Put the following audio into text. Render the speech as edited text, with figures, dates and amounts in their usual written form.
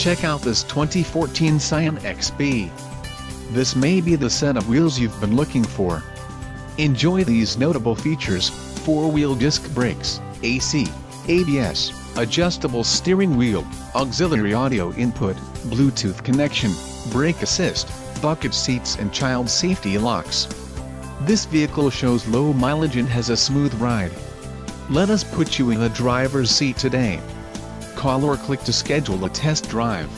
Check out this 2014 Scion XB. This may be the set of wheels you've been looking for. Enjoy these notable features: 4-wheel disc brakes, AC, ABS, adjustable steering wheel, auxiliary audio input, Bluetooth connection, brake assist, bucket seats and child safety locks. This vehicle shows low mileage and has a smooth ride. Let us put you in the driver's seat today. Call or click to schedule a test drive.